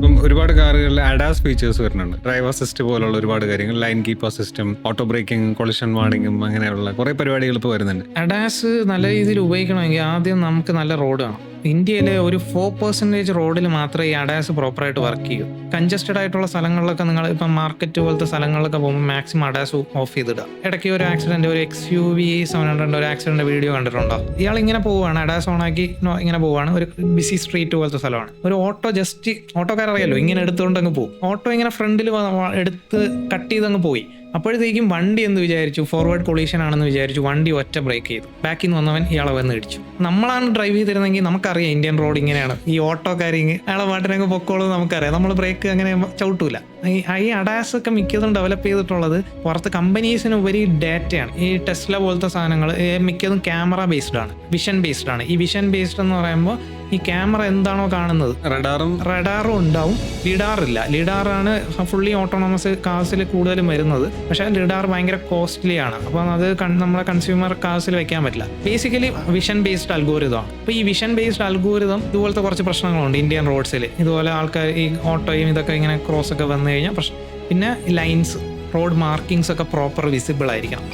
ഇപ്പം ഒരുപാട് കാറുകളിൽ അഡാസ് ഫീച്ചേഴ്സ് വരുന്നുണ്ട്. ഡ്രൈവ് അസിസ്റ്റ് പോലുള്ള ഒരുപാട് കാര്യങ്ങൾ, ലൈൻ കീപ്പ് അസിസ്റ്റും ഓട്ടോ ബ്രേക്കിംഗ്, കൊളിഷൻ വാർണിംഗും അങ്ങനെയുള്ള കുറെ പരിപാടികൾ ഇപ്പോൾ വരുന്നുണ്ട്. അഡാസ് നല്ല രീതിയിൽ ഉപയോഗിക്കണമെങ്കിൽ ആദ്യം നമുക്ക് നല്ല റോഡ് വേണം. ഇന്ത്യയിലെ ഒരു 4% റോഡിൽ മാത്രമേ ഈ അഡാസ് പ്രോപ്പറായിട്ട് വർക്ക് ചെയ്യൂ. കൺജസ്റ്റഡ് ആയിട്ടുള്ള സ്ഥലങ്ങളിലൊക്കെ നിങ്ങൾ ഇപ്പം മാർക്കറ്റ് പോലത്തെ സ്ഥലങ്ങളിലൊക്കെ പോകുമ്പോൾ മാക്സിമം അഡാസ് ഓഫ് ചെയ്തിടുക. ഇടയ്ക്ക് ഒരു ആക്സിഡന്റ്, ഒരു XUV 700 ഒരു ആക്സിഡന്റ് വീഡിയോ കണ്ടിട്ടുണ്ടോ? ഇയാൾ ഇങ്ങനെ പോവുകയാണ്, അഡാസ് ഓണാക്കി ഇങ്ങനെ പോവുകയാണ്, ഒരു ബിസി സ്ട്രീറ്റ് പോലത്തെ സ്ഥലമാണ്. ഒരു ഓട്ടോ ജസ്റ്റ് ഓട്ടോക്കാരറിയാലോ, ഇങ്ങനെ എടുത്തുകൊണ്ട് അങ്ങ് പോകും. ഓട്ടോ ഇങ്ങനെ ഫ്രണ്ടിൽ എടുത്ത് കട്ട് ചെയ്തങ്ങ് പോയി. അപ്പോഴത്തേക്കും വണ്ടി എന്ന് വിചാരിച്ചു ഫോർവേഡ് കൊളീഷൻ ആണെന്ന് വിചാരിച്ചു, വണ്ടി ഒറ്റ ബ്രേക്ക് ചെയ്തു. ബാക്കിൽ നിന്ന് വന്നവൻ ഇയാളെ വന്ന് ഇടിച്ചു. നമ്മളാണ് ഡ്രൈവ് ചെയ്തിരുന്നെങ്കിൽ നമുക്കറിയാം ഇന്ത്യൻ റോഡ് ഇങ്ങനെയാണ്, ഈ ഓട്ടോക്കാരിങ് അയാളെ പാട്ടിനങ്ങ് പൊക്കോളൂ നമുക്കറിയാം, നമ്മൾ ബ്രേക്ക് അങ്ങനെ ചവിട്ടൂല. ഈ അഡാസ് ഒക്കെ മിക്കതും ഡെവലപ്പ് ചെയ്തിട്ടുള്ളത് പുറത്ത് കമ്പനീസിന് ഉപരി ഡാറ്റയാണ്. ഈ ടെസ്ല പോലത്തെ സാധനങ്ങൾ മിക്കതും ക്യാമറ ബേസ്ഡ് ആണ്, വിഷൻ ബേസ്ഡ് ആണ്. ഈ വിഷൻ ബേസ്ഡ് എന്ന് പറയുമ്പോൾ ഈ ക്യാമറ എന്താണോ കാണുന്നത്, റഡാറും ഉണ്ടാവും, ലിഡാറില്ല. ലിഡാറാണ് ഫുള്ളി ഓട്ടോണമസ് കാർസിൽ കൂടുതലും വരുന്നത്. പക്ഷേ ലിഡാർ ഭയങ്കര കോസ്റ്റ്ലി ആണ്. അപ്പം അത് നമ്മളെ കൺസ്യൂമർ കാർസിൽ വെക്കാൻ പറ്റില്ല. ബേസിക്കലി വിഷൻ ബേസ്ഡ് അൽഗോരിതമാണ്. അപ്പോൾ ഈ വിഷൻ ബേസ്ഡ് അൽഗോരിതം ഇതുപോലത്തെ കുറച്ച് പ്രശ്നങ്ങളുണ്ട് ഇന്ത്യൻ റോഡ്സിൽ. ഇതുപോലെ ആൾക്കാർ ഈ ഓട്ടോയും ഇതൊക്കെ ഇങ്ങനെ ക്രോസ് ഒക്കെ വന്നു കഴിഞ്ഞാൽ പ്രശ്നം. പിന്നെ ലൈൻസ്, റോഡ് മാർക്കിങ്സ് ഒക്കെ പ്രോപ്പർ വിസിബിൾ ആയിരിക്കണം.